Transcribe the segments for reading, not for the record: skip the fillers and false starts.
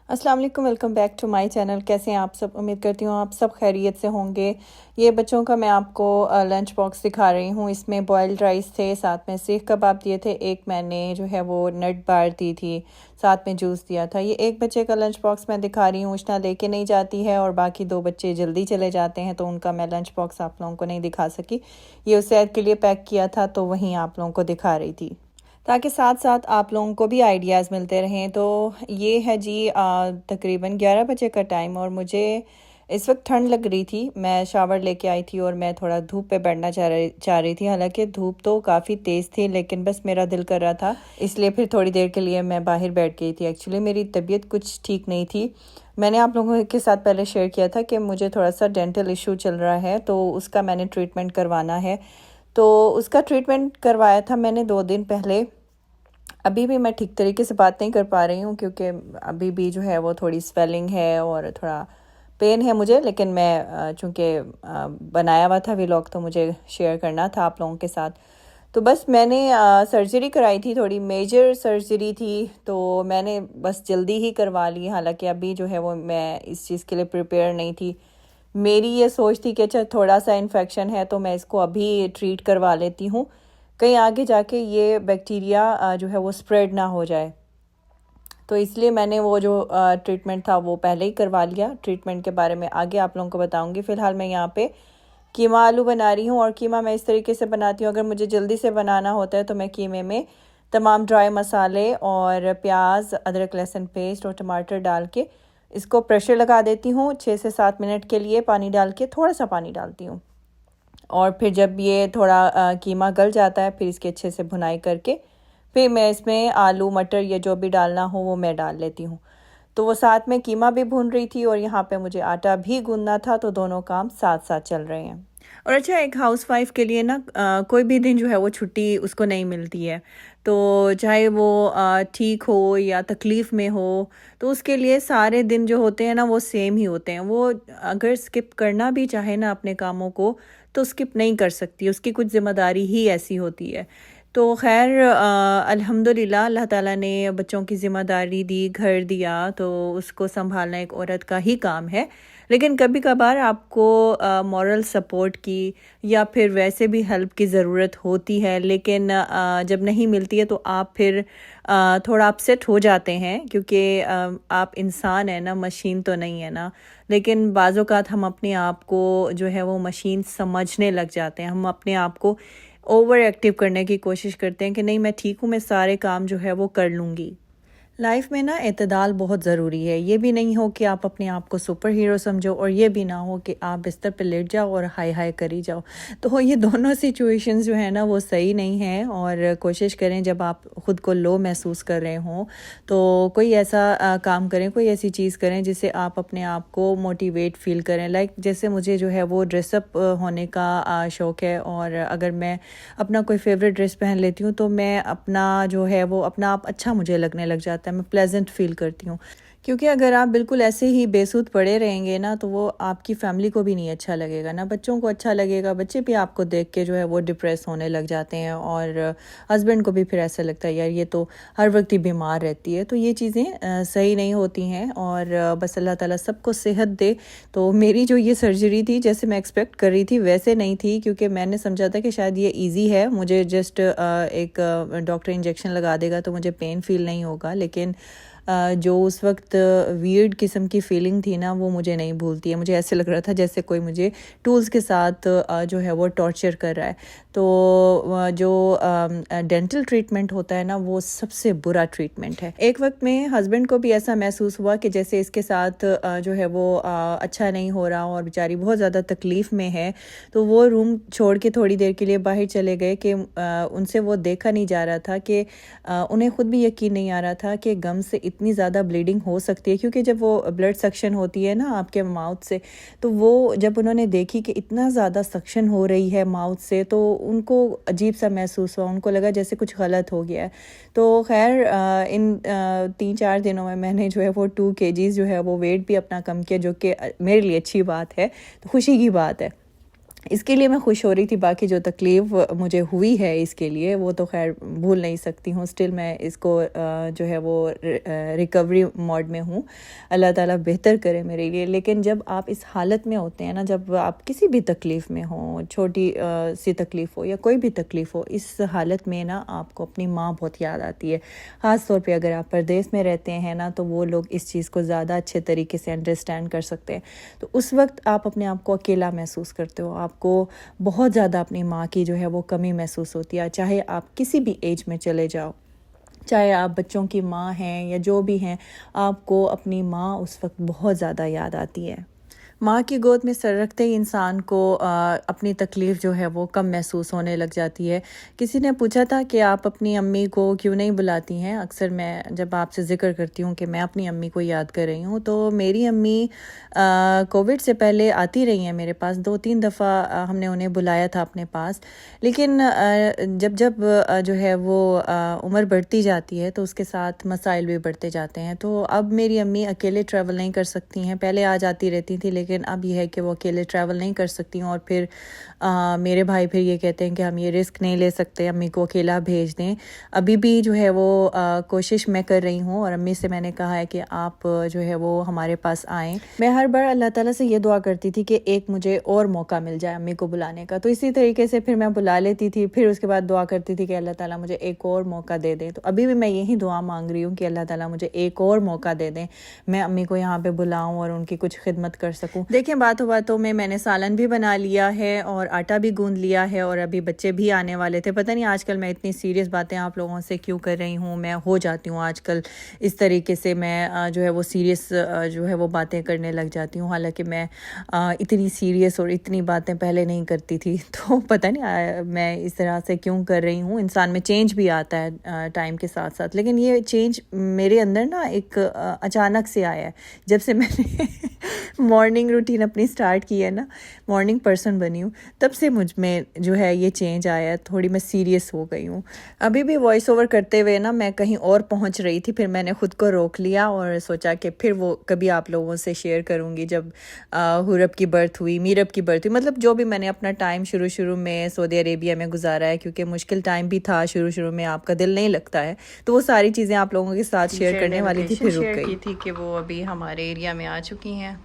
अस्सलाम वालेकुम, welcome back to my channel. कैसे हैं आप सब? उम्मीद करती हूँ आप सब खैरियत से होंगे। ये बच्चों का मैं आपको लंच बॉक्स दिखा रही हूँ। इसमें बॉयल्ड राइस थे, साथ में सीख कबाब दिए थे, एक मैंने जो है वो नट बार दी थी, साथ में जूस दिया था। ये एक बच्चे का लंच बॉक्स मैं दिखा रही हूँ, उष्णा लेके नहीं जाती है और बाकी दो बच्चे जल्दी चले जाते हैं, तो उनका मैं लंच बॉक्स आप लोगों को नहीं दिखा सकी। ये उस सैर के लिए पैक किया था, तो वहीं आप लोगों को दिखा रही थी ताकि साथ साथ आप लोगों को भी आइडियाज़ मिलते रहें। तो ये है जी तकरीबन 11 बजे का टाइम और मुझे इस वक्त ठंड लग रही थी। मैं शावर लेके आई थी और मैं थोड़ा धूप पे बैठना चाह रही थी। हालांकि धूप तो काफ़ी तेज़ थी, लेकिन बस मेरा दिल कर रहा था, इसलिए फिर थोड़ी देर के लिए मैं बाहर बैठ गई थी। एक्चुअली मेरी तबीयत कुछ ठीक नहीं थी। मैंने आप लोगों के साथ पहले शेयर किया था कि मुझे थोड़ा सा डेंटल इशू चल रहा है, तो उसका मैंने ट्रीटमेंट करवाना है। तो उसका ट्रीटमेंट करवाया था मैंने 2 दिन पहले। अभी भी मैं ठीक तरीके से बात नहीं कर पा रही हूँ क्योंकि अभी भी जो है वो थोड़ी स्वेलिंग है और थोड़ा पेन है मुझे, लेकिन मैं चूँकि बनाया हुआ था व्लॉग, तो मुझे शेयर करना था आप लोगों के साथ। तो बस मैंने सर्जरी कराई थी, थोड़ी मेजर सर्जरी थी, तो मैंने बस जल्दी ही करवा ली। हालांकि अभी जो है वो मैं इस चीज़ के लिए प्रिपेयर नहीं थी। मेरी ये सोच थी कि अच्छा थोड़ा सा इन्फेक्शन है तो मैं इसको अभी ट्रीट करवा लेती हूँ, कहीं आगे जाके ये बैक्टीरिया जो है वो स्प्रेड ना हो जाए। तो इसलिए मैंने वो जो ट्रीटमेंट था वो पहले ही करवा लिया। ट्रीटमेंट के बारे में आगे आप लोगों को बताऊंगी। फ़िलहाल मैं यहाँ पे कीमा आलू बना रही हूँ और कीमा मैं इस तरीके से बनाती हूँ, अगर मुझे जल्दी से बनाना होता है तो मैं कीमे में तमाम ड्राई मसाले और प्याज, अदरक लहसुन पेस्ट और टमाटर डाल के इसको प्रेशर लगा देती हूँ 6 से 7 मिनट के लिए। पानी डाल के, थोड़ा सा पानी डालती हूँ, और फिर जब ये थोड़ा कीमा गल जाता है फिर इसकी अच्छे से भुनाई करके फिर मैं इसमें आलू मटर या जो भी डालना हो वो मैं डाल लेती हूँ। तो वो साथ में कीमा भी भून रही थी और यहाँ पे मुझे आटा भी गूंदना था, तो दोनों काम साथ साथ चल रहे हैं। और अच्छा, एक हाउसवाइफ के लिए ना कोई भी दिन जो है वो छुट्टी उसको नहीं मिलती है। तो चाहे वो ठीक हो या तकलीफ़ में हो, तो उसके लिए सारे दिन जो होते हैं ना वो सेम ही होते हैं। वो अगर स्किप करना भी चाहे ना अपने कामों को, तो स्किप नहीं कर सकती, उसकी कुछ ज़िम्मेदारी ही ऐसी होती है। तो खैर अल्हम्दुलिल्लाह अल्लाह ताला ने बच्चों की ज़िम्मेदारी दी, घर दिया, तो उसको संभालना एक औरत का ही काम है। लेकिन कभी कभार आपको मॉरल सपोर्ट की या फिर वैसे भी हेल्प की ज़रूरत होती है, लेकिन जब नहीं मिलती है तो आप फिर थोड़ा अपसेट हो जाते हैं, क्योंकि आप इंसान हैं ना, मशीन तो नहीं है ना। लेकिन बाज़ औक़ात हम अपने आप को जो है वो मशीन समझने लग जाते हैं। हम अपने आप को ओवर एक्टिव करने की कोशिश करते हैं कि नहीं मैं ठीक हूँ, मैं सारे काम जो है वो कर लूँगी। लाइफ में ना एतदाल बहुत ज़रूरी है। ये भी नहीं हो कि आप अपने आप को सुपर हीरो समझो और ये भी ना हो कि आप बिस्तर पे लेट जाओ और हाय हाय करी जाओ। तो ये दोनों सिचुएशंस जो है ना वो सही नहीं है। और कोशिश करें जब आप ख़ुद को लो महसूस कर रहे हों तो कोई ऐसा काम करें, कोई ऐसी चीज़ करें जिससे आप अपने आप को मोटिवेट फील करें। लाइक जैसे मुझे जो है वो ड्रेसअप होने का शौक़ है, और अगर मैं अपना कोई फेवरेट ड्रेस पहन लेती हूँ तो मैं अपना जो है वो अपना आप अच्छा मुझे लगने लग जाता है, मैं प्लेजेंट फील करती हूँ। क्योंकि अगर आप बिल्कुल ऐसे ही बेसुध पड़े रहेंगे ना तो वो आपकी फैमिली को भी नहीं अच्छा लगेगा, ना बच्चों को अच्छा लगेगा। बच्चे भी आपको देख के जो है वो डिप्रेस होने लग जाते हैं, और हस्बैंड को भी फिर ऐसा लगता है यार ये तो हर वक्त ही बीमार रहती है। तो ये चीज़ें सही नहीं होती हैं, और बस अल्लाह ताला सबको सेहत दे। तो मेरी जो ये सर्जरी थी जैसे मैं एक्सपेक्ट कर रही थी वैसे नहीं थी, क्योंकि मैंने समझा था कि शायद ये ईजी है, मुझे जस्ट एक डॉक्टर इंजेक्शन लगा देगा तो मुझे पेन फील नहीं होगा। लेकिन जो उस वक्त वियर्ड किस्म की फीलिंग थी ना वो मुझे नहीं भूलती है। मुझे ऐसे लग रहा था जैसे कोई मुझे टूल्स के साथ जो है वो टॉर्चर कर रहा है। तो जो डेंटल ट्रीटमेंट होता है ना वो सबसे बुरा ट्रीटमेंट है। एक वक्त में हस्बैंड को भी ऐसा महसूस हुआ कि जैसे इसके साथ जो है वो अच्छा नहीं हो रहा और बेचारी बहुत ज़्यादा तकलीफ़ में है। तो वो रूम छोड़ के थोड़ी देर के लिए बाहर चले गए कि उनसे वो देखा नहीं जा रहा था कि उन्हें ख़ुद भी यकीन नहीं आ रहा था कि गम से इतनी ज़्यादा ब्लीडिंग हो सकती है। क्योंकि जब वो ब्लड सक्शन होती है ना आपके माउथ से, तो वो जब उन्होंने देखी कि इतना ज़्यादा सक्शन हो रही है माउथ से, तो उनको अजीब सा महसूस हुआ, उनको लगा जैसे कुछ गलत हो गया है। तो खैर इन 3-4 दिनों में मैंने जो है वो 2 kgs जो है वो वेट भी अपना कम किया, जो कि मेरे लिए अच्छी बात है, तो खुशी की बात है। इसके लिए मैं खुश हो रही थी। बाकी जो तकलीफ़ मुझे हुई है इसके लिए वो तो खैर भूल नहीं सकती हूँ। स्टिल मैं इसको जो है वो रिकवरी मोड में हूँ। अल्लाह ताला बेहतर करे मेरे लिए। लेकिन जब आप इस हालत में होते हैं ना, जब आप किसी भी तकलीफ़ में हो, छोटी सी तकलीफ़ हो या कोई भी तकलीफ़ हो, इस हालत में ना आपको अपनी माँ बहुत याद आती है। ख़ास तौर पे अगर आप परदेश में रहते हैं ना, तो वो लोग इस चीज़ को ज़्यादा अच्छे तरीके से अंडरस्टैंड कर सकते हैं। तो उस वक्त आप अपने आप को अकेला महसूस करते हो, आपको बहुत ज़्यादा अपनी माँ की जो है वो कमी महसूस होती है। चाहे आप किसी भी एज में चले जाओ, चाहे आप बच्चों की माँ हैं या जो भी हैं, आपको अपनी माँ उस वक्त बहुत ज़्यादा याद आती है। माँ की गोद में सर रखते ही इंसान को अपनी तकलीफ़ जो है वो कम महसूस होने लग जाती है। किसी ने पूछा था कि आप अपनी अम्मी को क्यों नहीं बुलाती हैं। अक्सर मैं जब आपसे ज़िक्र करती हूँ कि मैं अपनी अम्मी को याद कर रही हूँ, तो मेरी अम्मी कोविड से पहले आती रही हैं मेरे पास। 2-3 दफ़ा हमने उन्हें बुलाया था अपने पास। लेकिन जब जब जो है वो उम्र बढ़ती जाती है तो उसके साथ मसाइल भी बढ़ते जाते हैं। तो अब मेरी अम्मी अकेले ट्रैवल नहीं कर सकती हैं। पहले आ जाती रहती थी, लेकिन अब ये है कि वो अकेले ट्रैवल नहीं कर सकती हैं। और फिर मेरे भाई फिर ये कहते हैं कि हम ये रिस्क नहीं ले सकते, अम्मी को अकेला भेज दें। अभी भी जो है वो कोशिश मैं कर रही हूँ और अम्मी से मैंने कहा है कि आप जो है वो हमारे पास आएँ। मैं हर बार अल्लाह ताला से ये दुआ करती थी कि एक मुझे और मौका मिल जाए अम्मी को बुलाने का। तो इसी तरीके से फिर मैं बुला लेती थी, फिर उसके बाद दुआ करती थी कि अल्लाह ताला मुझे एक और मौका दे दें। तो अभी भी मैं यही दुआ मांग रही हूँ कि अल्लाह ताला मुझे एक और मौका दे दें, मैं अम्मी को यहाँ पे बुलाऊँ और उनकी कुछ खिदमत कर सकूँ। देखिए, बातों में मैंने सालन भी बना लिया है और आटा भी गूंद लिया है और अभी बच्चे भी आने वाले थे। पता नहीं आजकल मैं इतनी सीरियस बातें आप लोगों से क्यों कर रही हूँ, मैं हो जाती हूँ आजकल इस तरीके से। मैं जो है वो सीरियस जो है वो बातें करने लग जाती हूँ। हालांकि मैं इतनी सीरियस और इतनी बातें पहले नहीं करती थी। तो पता नहीं मैं इस तरह से क्यों कर रही हूँ। इंसान में चेंज भी आता है टाइम के साथ साथ, लेकिन ये चेंज मेरे अंदर ना एक अचानक से आया है। जब से मैंने मॉर्निंग रूटीन अपनी स्टार्ट की है ना, मॉर्निंग पर्सन बनी हूँ, तब से मुझ में जो है ये चेंज आया है। थोड़ी मैं सीरियस हो गई हूँ। अभी भी वॉइस ओवर करते हुए ना मैं कहीं और पहुँच रही थी, फिर मैंने ख़ुद को रोक लिया और सोचा कि फिर वो कभी आप लोगों से शेयर करूँगी। जब हुरब की बर्थ हुई, मीरब की बर्थ हुई, मतलब जो भी मैंने अपना टाइम शुरू में सऊदी अरेबिया में गुजारा है, क्योंकि मुश्किल टाइम भी था शुरू में, आपका दिल नहीं लगता है। तो वो सारी चीज़ें आप लोगों के साथ शेयर करने वाली थी, फिर रुक गई थी कि वो अभी हमारे एरिया में आ चुकी हैं।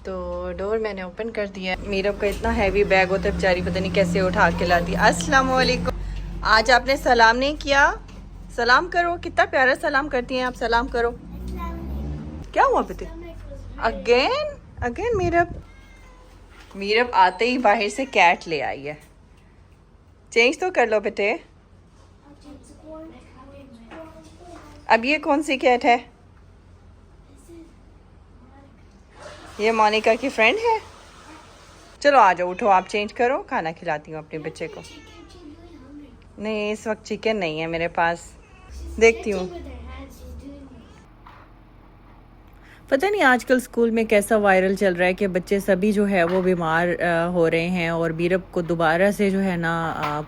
तो डोर मैंने ओपन कर दिया है। मीरब का इतना हैवी बैग होता है, बेचारी पता नहीं कैसे उठा के लाती। अस्सलाम वालेकुम। आज आपने सलाम नहीं किया, सलाम करो। कितना प्यारा सलाम करती हैं आप, सलाम करो। क्या हुआ बेटे? अगेन मीरब आते ही बाहर से कैट ले आई है। चेंज तो कर लो बेटे। अब ये कौन सी कैट है? ये मोनिका की फ्रेंड है। चलो आ जाओ, उठो, आप चेंज करो, खाना खिलाती हूँ अपने बच्चे को। नहीं, इस वक्त चिकन नहीं है मेरे पास, देखती हूँ। पता नहीं आजकल स्कूल में कैसा वायरल चल रहा है कि बच्चे सभी जो है वो बीमार हो रहे हैं और मीरब को दोबारा से जो है ना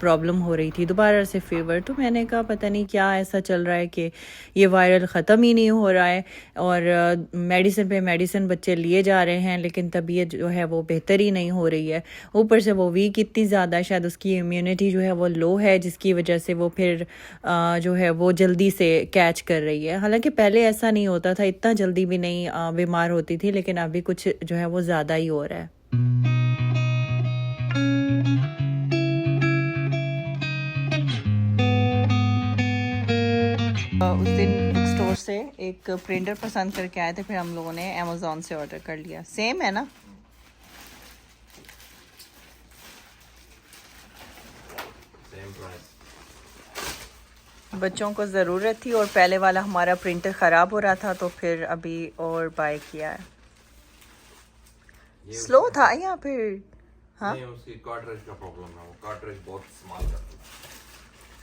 प्रॉब्लम हो रही थी, दोबारा से फीवर। तो मैंने कहा पता नहीं क्या ऐसा चल रहा है कि ये वायरल ख़त्म ही नहीं हो रहा है और मेडिसिन पे मेडिसिन बच्चे लिए जा रहे हैं, लेकिन तबीयत जो है वो बेहतर ही नहीं हो रही है। ऊपर से वो वीक इतनी ज़्यादा, शायद उसकी इम्यूनिटी जो है वो लो है, जिसकी वजह से वो फिर जो है वो जल्दी से कैच कर रही है। हालांकि पहले ऐसा नहीं होता था, इतना जल्दी भी नहीं बीमार होती थी, लेकिन अभी कुछ जो है वो ज़्यादा ही हो रहा है। उस दिन बुक स्टोर से एक प्रिंटर पसंद करके आए थे, फिर हम लोगों ने अमेज़ॉन से ऑर्डर कर लिया। सेम है ना? बच्चों को ज़रूरत थी और पहले वाला हमारा प्रिंटर ख़राब हो रहा था, तो फिर अभी और बाय किया है। स्लो था या फिर? हाँ, नहीं, उसकी कार्ट्रिज का प्रॉब्लम है। वो कार्ट्रिज बहुत स्मॉल करती है।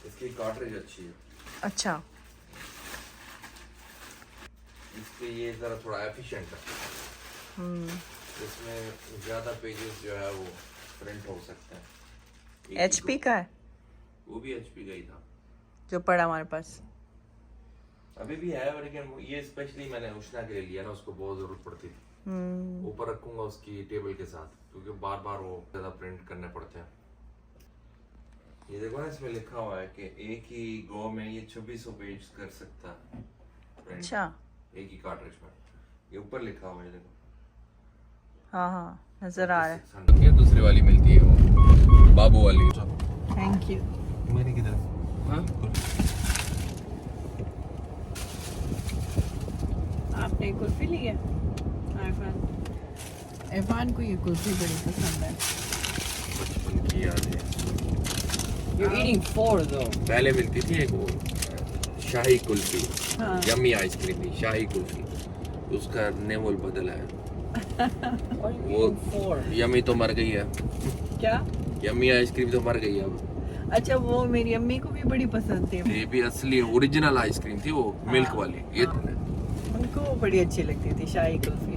इसकी कार्ट्रिज अच्छी है। अच्छा, इसके ये ज़रा थोड़ा एफिशिएंट है। इसमें ज़्यादा पेजेस जो है वो प्रिंट हो सकते हैं। HP का है? वो भी HP का ही था जो पड़ा हमारे पास। अभी भी है, लेकिन ये स्पेशली मैंने उष्णा के लिए लिया ना, उसको बहुत जरूरत पड़ती थी। ऊपर रखूंगा उसकी टेबल के साथ, क्योंकि बार बार वो ज्यादा प्रिंट करने पड़ते हैं। ये देखो ना, इसमें लिखा हुआ है कि एक ही गो में ये 2600 पेज कर सकता है print, अच्छा, एक ही कार्ट्रिज में। ये ऊपर लिखा हुआ है, देखो। हाँ हाँ नजर आ रहा है। ये दूसरी वाली मिलती है, वो बाबू वाली। Thank you. मैंने किधर? हाँ, आपने कुल्फी ली है? इरफान को ये कुल्फी बड़ी पसंद है। बचपन की याद है। You're eating 4 though. पहले मिलती थी एक वो शाही कुल्फी, हाँ। यम्मी आइसक्रीम थी, शाही कुल्फी, उसका नेवल बदला है। वो यम्मी तो मर गई है। क्या? यम्मी आइसक्रीम तो मर गई है अब। अच्छा, वो मेरी अम्मी को भी बड़ी पसंद थी। ये भी असली ओरिजिनल आइसक्रीम थी, वो मिल्क वाली। ये उनको वो बड़ी अच्छी लगती थी, शाही कुल्फी।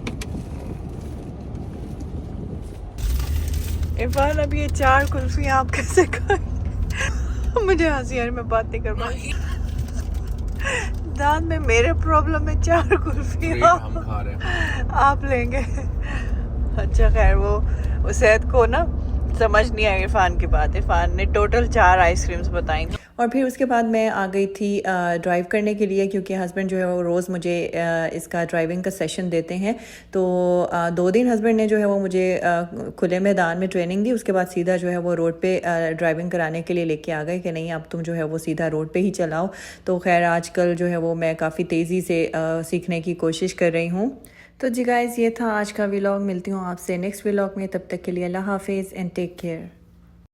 इरफान, अब ये 4 कुल्फी आप कैसे खाएंगे? मुझे हंसी आ रही, मैं बात नहीं कर पाई। दांत में मेरे प्रॉब्लम है, 4 कुल्फी हम खा रहे हैं। आप लेंगे। अच्छा खैर, वो सेहत को ना समझ नहीं आई इरफान की बात। इरफान ने टोटल 4 आइसक्रीम्स बताई। और फिर उसके बाद मैं आ गई थी ड्राइव करने के लिए, क्योंकि हस्बैंड जो है वो रोज़ मुझे इसका ड्राइविंग का सेशन देते हैं। तो 2 दिन हस्बैंड ने जो है वो मुझे खुले मैदान में ट्रेनिंग दी। उसके बाद सीधा जो है वो रोड पे ड्राइविंग कराने के लिए लेके आ गए कि नहीं, अब तुम जो है वो सीधा रोड पे ही चलाओ। तो खैर आजकल जो है वो मैं काफ़ी तेज़ी से सीखने की कोशिश कर रही हूँ। तो जी गाइस, ये था आज का व्लॉग। मिलती हूँ आपसे नेक्स्ट व्लॉग में, तब तक के लिए अल्लाह हाफिज़ एंड टेक केयर।